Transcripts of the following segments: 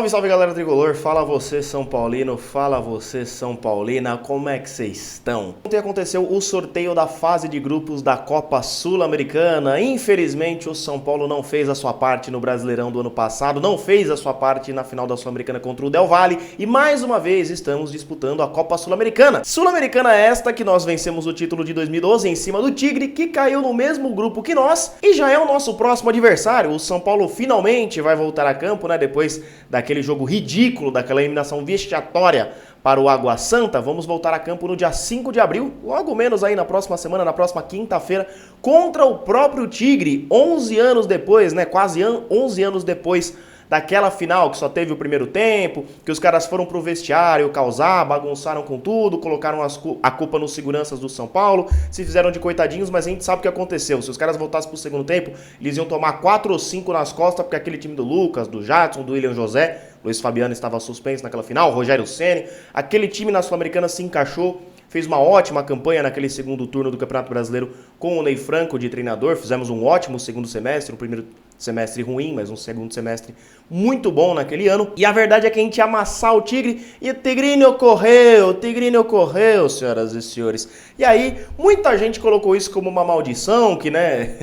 Salve, salve galera tricolor, fala você São Paulino, fala você São Paulina, como é que vocês estão? Ontem aconteceu o sorteio da fase de grupos da Copa Sul-Americana. Infelizmente o São Paulo não fez a sua parte no Brasileirão do ano passado, não fez a sua parte na final da Sul-Americana contra o Del Valle e mais uma vez estamos disputando a Copa Sul-Americana. Sul-Americana esta que nós vencemos o título de 2012 em cima do Tigre, que caiu no mesmo grupo que nós e já é o nosso próximo adversário. O São Paulo finalmente vai voltar a campo, né, depois daquele jogo ridículo, daquela eliminação vexatória para o Água Santa. Vamos voltar a campo no dia 5 de abril, logo menos aí na próxima semana, na próxima quinta-feira, contra o próprio Tigre, 11 anos depois, né, quase 11 anos depois daquela final que só teve o primeiro tempo, que os caras foram pro vestiário causar, bagunçaram com tudo, colocaram a culpa nos seguranças do São Paulo, se fizeram de coitadinhos, mas a gente sabe o que aconteceu. Se os caras voltassem pro segundo tempo, eles iam tomar 4 ou 5 nas costas, porque aquele time do Lucas, do Jadson, do William José, Luiz Fabiano estava suspenso naquela final, Rogério Ceni, aquele time na Sul-Americana se encaixou, fez uma ótima campanha naquele segundo turno do Campeonato Brasileiro com o Ney Franco de treinador, fizemos um ótimo segundo semestre, um primeiro semestre ruim, mas um segundo semestre muito bom naquele ano. E a verdade é que a gente ia amassar o Tigre e o Tigrinho correu, senhoras e senhores. E aí, muita gente colocou isso como uma maldição, que, né,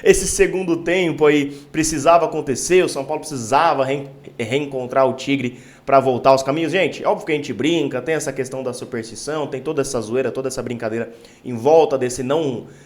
esse segundo tempo aí precisava acontecer, o São Paulo precisava reencontrar o Tigre para voltar aos caminhos. Gente, óbvio que a gente brinca, tem essa questão da superstição, tem toda essa zoeira, toda essa brincadeira em volta desse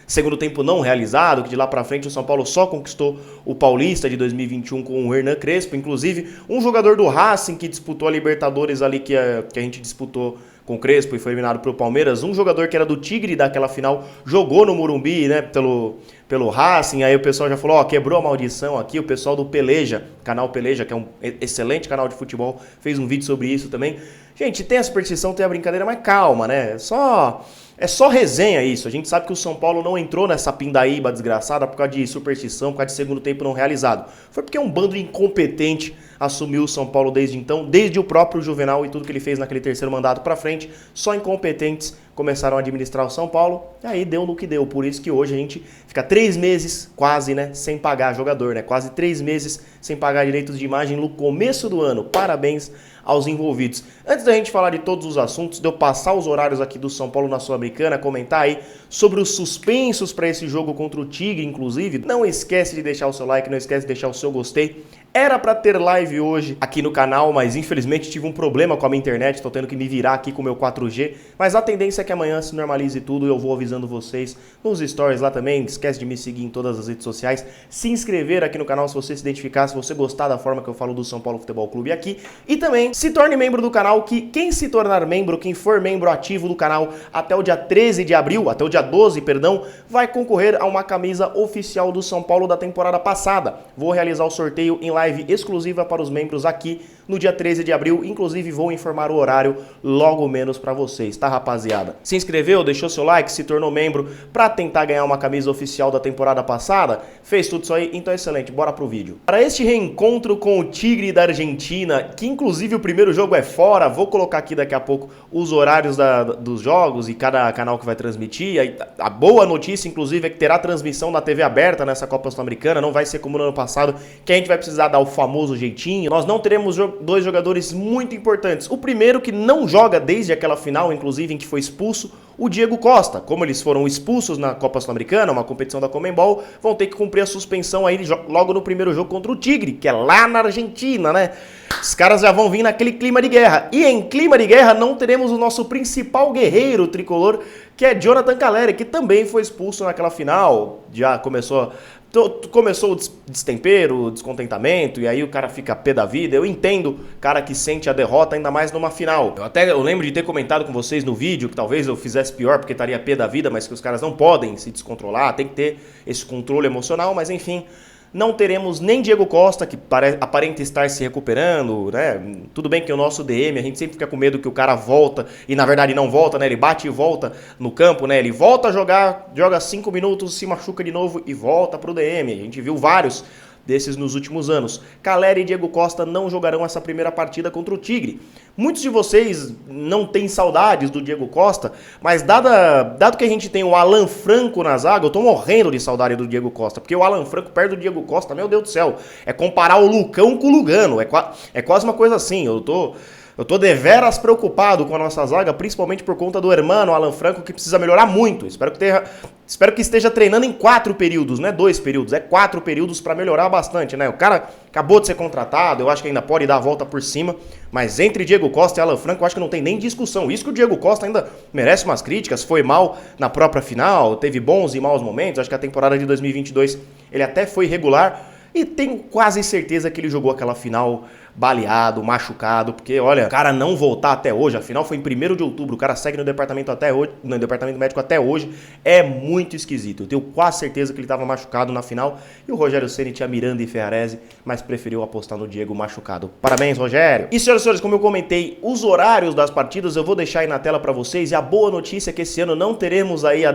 segundo tempo não realizado, que de lá para frente o São Paulo só conquistou o Paulista de 2021 com o Hernan Crespo, inclusive um jogador do Racing que disputou a Libertadores ali que a gente disputou com o Crespo e foi eliminado pelo Palmeiras, um jogador que era do Tigre daquela final, jogou no Morumbi, né, pelo Racing, aí o pessoal já falou, ó, quebrou a maldição aqui, o pessoal do Peleja, canal Peleja, que é um excelente canal de futebol, fez um vídeo sobre isso também. Gente, tem a superstição, tem a brincadeira, mas calma, né, é só resenha isso. A gente sabe que o São Paulo não entrou nessa pindaíba desgraçada por causa de superstição, por causa de segundo tempo não realizado. Foi porque um bando incompetente assumiu o São Paulo desde então, desde o próprio Juvenal e tudo que ele fez naquele terceiro mandato pra frente. Só incompetentes começaram a administrar o São Paulo e aí deu no que deu. Por isso que hoje a gente fica 3 meses quase, né, sem pagar jogador, né? Quase 3 meses sem pagar direitos de imagem no começo do ano. Parabéns aos envolvidos. Antes da gente falar de todos os assuntos, de eu passar os horários aqui do São Paulo na Sul-Americana, comentar aí sobre os suspensos para esse jogo contra o Tigre, inclusive, não esquece de deixar o seu like, não esquece de deixar o seu gostei. Era para ter live hoje aqui no canal, mas infelizmente tive um problema com a minha internet, estou tendo que me virar aqui com o meu 4G, mas a tendência é que amanhã se normalize tudo e eu vou avisando vocês nos stories lá também. Esquece de me seguir em todas as redes sociais, se inscrever aqui no canal se você se identificar, se você gostar da forma que eu falo do São Paulo Futebol Clube aqui, e também se torne membro do canal, que quem se tornar membro, quem for membro ativo do canal até o dia 13 de abril, até o dia 12, perdão, vai concorrer a uma camisa oficial do São Paulo da temporada passada. Vou realizar o sorteio em live exclusiva para os membros aqui no dia 13 de abril, inclusive vou informar o horário logo menos para vocês, tá, rapaziada? Se inscreveu, deixou seu like, se tornou membro para tentar ganhar uma camisa oficial da temporada passada? Fez tudo isso aí? Então excelente, bora pro vídeo. Para este reencontro com o Tigre da Argentina, que inclusive o primeiro jogo é fora, vou colocar aqui daqui a pouco os horários dos jogos e cada canal que vai transmitir. A boa notícia, inclusive, é que terá transmissão na TV aberta nessa Copa Sul-Americana, não vai ser como no ano passado, que a gente vai precisar dar o famoso jeitinho. Nós não teremos 2 jogadores muito importantes. O primeiro que não joga desde aquela final, inclusive, em que foi expulso, o Diego Costa. Como eles foram expulsos na Copa Sul-Americana, uma competição da Conmebol, vão ter que cumprir a suspensão aí logo no primeiro jogo contra o Tigre, que é lá na Argentina, né? Os caras já vão vir naquele clima de guerra. E em clima de guerra não teremos o nosso principal guerreiro tricolor, que é Jonathan Calleri, que também foi expulso naquela final. Já começou o destempero, o descontentamento, e aí o cara fica pé da vida. Eu entendo cara que sente a derrota, ainda mais numa final. Eu lembro de ter comentado com vocês no vídeo que talvez eu fizesse pior porque estaria pé da vida, mas que os caras não podem se descontrolar, tem que ter esse controle emocional, mas enfim. Não teremos nem Diego Costa, que aparenta estar se recuperando, né? Tudo bem que o nosso DM, a gente sempre fica com medo que o cara volta, e na verdade não volta, né? Ele bate e volta no campo, né? Ele volta a jogar, joga 5 minutos, se machuca de novo e volta pro DM. A gente viu vários desses nos últimos anos. Calleri e Diego Costa não jogarão essa primeira partida contra o Tigre. Muitos de vocês não têm saudades do Diego Costa, mas dado que a gente tem o Alan Franco na zaga, eu tô morrendo de saudade do Diego Costa, porque o Alan Franco perto do Diego Costa, meu Deus do céu, é comparar o Lucão com o Lugano, é quase uma coisa assim, eu tô deveras preocupado com a nossa zaga, principalmente por conta do hermano Alan Franco, que precisa melhorar muito. Espero que esteja treinando em 4 períodos, não é 2 períodos, é 4 períodos para melhorar bastante, né? O cara acabou de ser contratado, eu acho que ainda pode dar a volta por cima, mas entre Diego Costa e Alan Franco eu acho que não tem nem discussão. Isso que o Diego Costa ainda merece umas críticas, foi mal na própria final, teve bons e maus momentos, acho que a temporada de 2022 ele até foi regular, e tenho quase certeza que ele jogou aquela final baleado, machucado, porque olha, o cara não voltar até hoje, a final foi em 1º de outubro, o cara segue no departamento até hoje, no departamento médico até hoje, é muito esquisito. Eu tenho quase certeza que ele estava machucado na final e o Rogério Ceni tinha Miranda e Ferrarese, mas preferiu apostar no Diego machucado. Parabéns, Rogério! E senhoras e senhores, como eu comentei, os horários das partidas eu vou deixar aí na tela para vocês, e a boa notícia é que esse ano não teremos aí a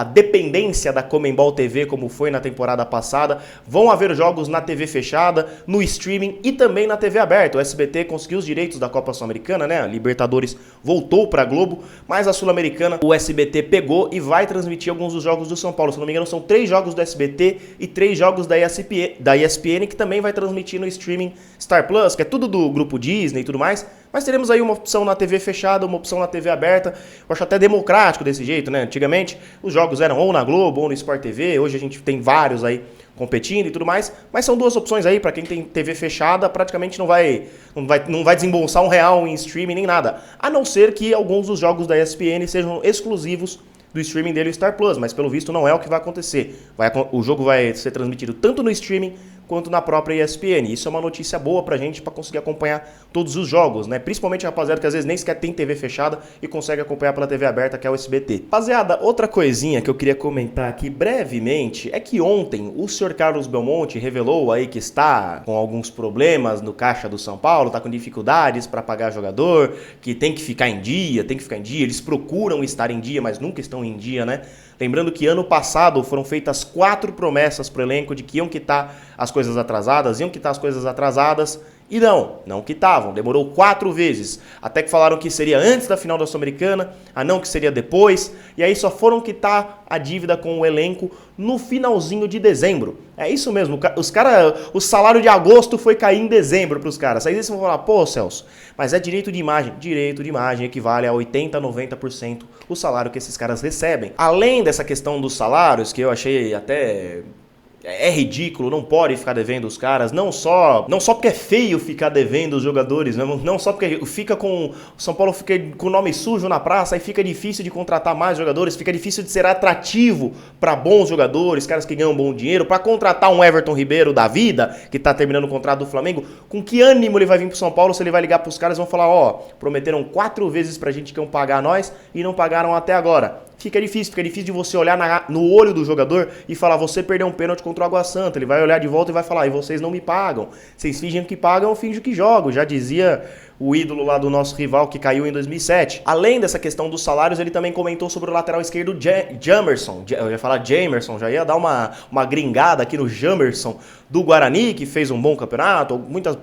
dependência da Comembol TV como foi na temporada passada. Vão haver jogos na TV fechada, no streaming e também na TV aberta. O SBT conseguiu os direitos da Copa Sul-Americana, né? A Libertadores voltou para a Globo, mas a Sul-Americana o SBT pegou e vai transmitir alguns dos jogos do São Paulo. Se não me engano, são 3 jogos do SBT e 3 jogos da ESPN, que também vai transmitir no streaming Star Plus, que é tudo do grupo Disney e tudo mais. Mas teremos aí uma opção na TV fechada, uma opção na TV aberta. Eu acho até democrático desse jeito, né? Antigamente os jogos eram ou na Globo ou no Sport TV, hoje a gente tem vários aí competindo e tudo mais, mas são 2 opções aí, para quem tem TV fechada, praticamente não vai desembolsar R$1 em streaming nem nada, a não ser que alguns dos jogos da ESPN sejam exclusivos do streaming dele, o Star Plus, mas pelo visto não é o que vai acontecer. O jogo vai ser transmitido tanto no streaming quanto na própria ESPN. Isso é uma notícia boa pra gente, pra conseguir acompanhar todos os jogos, né? Principalmente a rapaziada que às vezes nem sequer tem TV fechada e consegue acompanhar pela TV aberta, que é o SBT. Rapaziada, outra coisinha que eu queria comentar aqui brevemente é que ontem o senhor Carlos Belmonte revelou aí que está com alguns problemas no caixa do São Paulo, tá com dificuldades para pagar jogador, que tem que ficar em dia, eles procuram estar em dia, mas nunca estão em dia, né? Lembrando que ano passado foram feitas 4 promessas pro elenco de que iam quitar as coisas atrasadas, e não quitavam. Demorou 4 vezes, até que falaram que seria antes da final da Sul-Americana, não que seria depois, e aí só foram quitar a dívida com o elenco no finalzinho de dezembro. É isso mesmo, o salário de agosto foi cair em dezembro pros caras. Aí eles vão falar, pô, Celso, mas é direito de imagem. Direito de imagem equivale a 80% a 90% o salário que esses caras recebem. Além dessa questão dos salários, que eu achei até... É ridículo, não pode ficar devendo os caras, não só porque é feio ficar devendo os jogadores, não só porque o São Paulo fica com o nome sujo na praça, aí fica difícil de contratar mais jogadores, fica difícil de ser atrativo para bons jogadores, caras que ganham bom dinheiro, para contratar um Everton Ribeiro da vida, que tá terminando o contrato do Flamengo. Com que ânimo ele vai vir pro São Paulo se ele vai ligar pros caras e vão falar, prometeram 4 vezes pra gente que iam pagar nós e não pagaram até agora. Fica difícil de você olhar no olho do jogador e falar, você perdeu um pênalti contra o Água Santa. Ele vai olhar de volta e vai falar, e vocês não me pagam. Vocês fingem que pagam, eu finjo que jogo. Já dizia o ídolo lá do nosso rival que caiu em 2007. Além dessa questão dos salários, ele também comentou sobre o lateral esquerdo Jamerson. Eu ia falar Jamerson, já ia dar uma gringada aqui no Jamerson do Guarani, que fez um bom campeonato.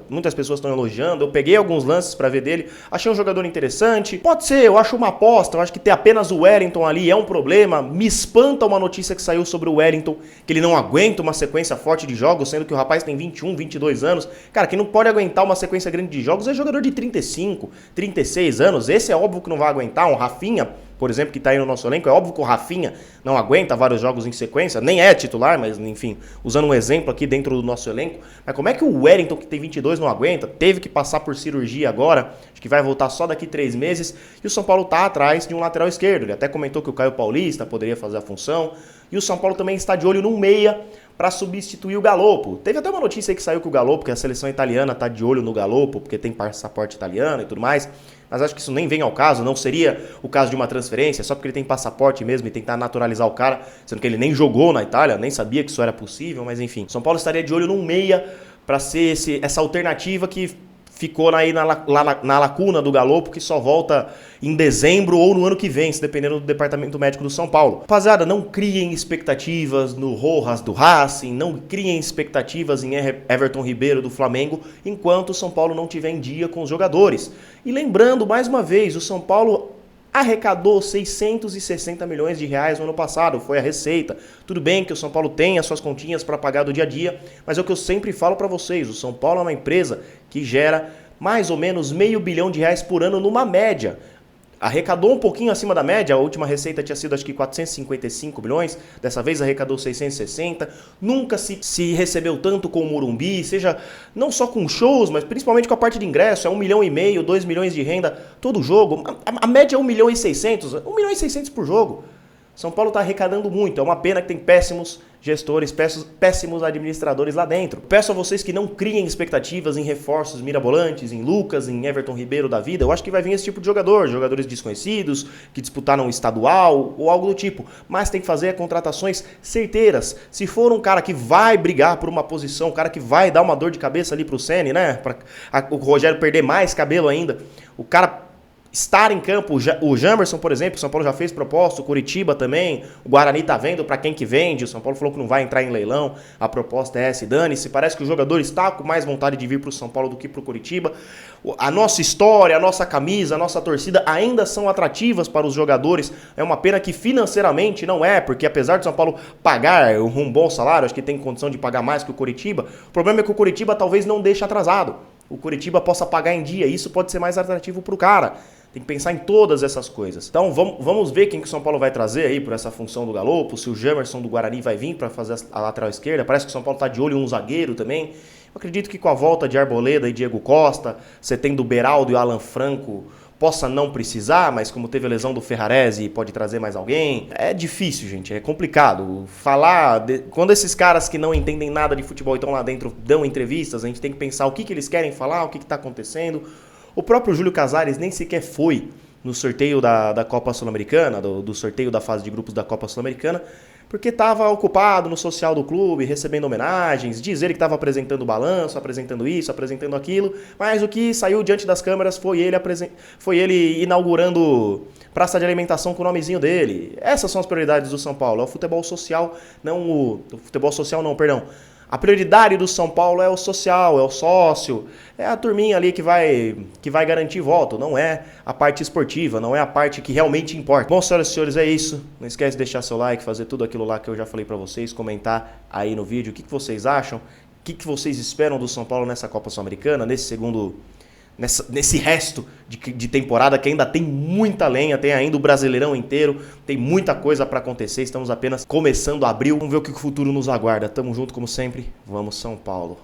Muitas pessoas estão elogiando. Eu peguei alguns lances pra ver dele. Achei um jogador interessante. Pode ser, eu acho uma aposta. Eu acho que ter apenas o Wellington ali é um problema. Me espanta uma notícia que saiu sobre o Wellington, que ele não aguenta uma sequência forte de jogos, sendo que o rapaz tem 21, 22 anos. Cara, quem não pode aguentar uma sequência grande de jogos é jogador de 35, 36 anos. Esse é óbvio que não vai aguentar. Um Rafinha, por exemplo, que tá aí no nosso elenco, é óbvio que o Rafinha não aguenta vários jogos em sequência, nem é titular, mas enfim, usando um exemplo aqui dentro do nosso elenco. Mas como é que o Wellington, que tem 22, não aguenta? Teve que passar por cirurgia agora, acho que vai voltar só daqui 3 meses, e o São Paulo tá atrás de um lateral esquerdo. Ele até comentou que o Caio Paulista poderia fazer a função, e o São Paulo também está de olho num meia para substituir o Galopo. Teve até uma notícia aí que saiu que o Galopo, que a seleção italiana tá de olho no Galopo, porque tem passaporte italiano e tudo mais, mas acho que isso nem vem ao caso, não seria o caso de uma transferência, só porque ele tem passaporte mesmo e tentar naturalizar o cara, sendo que ele nem jogou na Itália, nem sabia que isso era possível, mas enfim. São Paulo estaria de olho num meia para ser essa alternativa que ficou aí na lacuna do Galopo, que só volta em dezembro ou no ano que vem, se dependendo do departamento médico do São Paulo. Rapaziada, não criem expectativas no Rojas do Racing, não criem expectativas em Everton Ribeiro do Flamengo, enquanto o São Paulo não tiver em dia com os jogadores. E lembrando, mais uma vez, o São Paulo arrecadou 660 milhões de reais no ano passado, foi a receita. Tudo bem que o São Paulo tem as suas continhas para pagar do dia a dia, mas é o que eu sempre falo para vocês, o São Paulo é uma empresa que gera mais ou menos R$500 milhão por ano numa média. Arrecadou um pouquinho acima da média, a última receita tinha sido acho que 455 milhões, dessa vez arrecadou 660, nunca se recebeu tanto com o Morumbi, seja não só com shows, mas principalmente com a parte de ingresso, é 1,5 milhão, 2 milhões de renda todo jogo, a média é 1,6 milhão, 1,6 milhão por jogo. São Paulo está arrecadando muito, é uma pena que tem péssimos gestores, péssimos administradores lá dentro. Peço a vocês que não criem expectativas em reforços mirabolantes, em Lucas, em Everton Ribeiro da vida. Eu acho que vai vir esse tipo de jogadores desconhecidos, que disputaram um estadual ou algo do tipo. Mas tem que fazer contratações certeiras. Se for um cara que vai brigar por uma posição, um cara que vai dar uma dor de cabeça ali pro Ceni, né? Para o Rogério perder mais cabelo ainda, o cara estar em campo, o Jamerson, por exemplo, o São Paulo já fez proposta, o Curitiba também, o Guarani tá vendo para quem que vende, o São Paulo falou que não vai entrar em leilão, a proposta é essa, dane-se, parece que o jogador está com mais vontade de vir pro São Paulo do que pro Curitiba. A nossa história, a nossa camisa, a nossa torcida ainda são atrativas para os jogadores, é uma pena que financeiramente não é, porque apesar de São Paulo pagar um bom salário, acho que tem condição de pagar mais que o Curitiba, o problema é que o Curitiba talvez não deixe atrasado, o Curitiba possa pagar em dia, isso pode ser mais atrativo pro cara. Tem que pensar em todas essas coisas. Então vamos ver quem que o São Paulo vai trazer aí por essa função do Galopo, se o Jamerson do Guarani vai vir para fazer a lateral esquerda. Parece que o São Paulo está de olho em um zagueiro também. Eu acredito que com a volta de Arboleda e Diego Costa, você tendo o Beraldo e o Alan Franco, possa não precisar, mas como teve a lesão do Ferrarese, pode trazer mais alguém. É difícil, gente, é complicado. Quando esses caras que não entendem nada de futebol e estão lá dentro dão entrevistas, a gente tem que pensar o que eles querem falar, o que está acontecendo. O próprio Júlio Casares nem sequer foi no sorteio da Copa Sul-Americana, do sorteio da fase de grupos da Copa Sul-Americana, porque estava ocupado no social do clube, recebendo homenagens, dizer que estava apresentando balanço, apresentando isso, apresentando aquilo, mas o que saiu diante das câmeras foi ele inaugurando praça de alimentação com o nomezinho dele. Essas são as prioridades do São Paulo, é o futebol social, A prioridade do São Paulo é o social, é o sócio, é a turminha ali que vai garantir voto, não é a parte esportiva, não é a parte que realmente importa. Bom, senhoras e senhores, é isso. Não esquece de deixar seu like, fazer tudo aquilo lá que eu já falei pra vocês, comentar aí no vídeo o que vocês acham, o que vocês esperam do São Paulo nessa Copa Sul-Americana, nesse resto de temporada que ainda tem muita lenha, tem ainda o Brasileirão inteiro, tem muita coisa para acontecer, estamos apenas começando abril, vamos ver o que o futuro nos aguarda. Tamo junto como sempre, vamos São Paulo.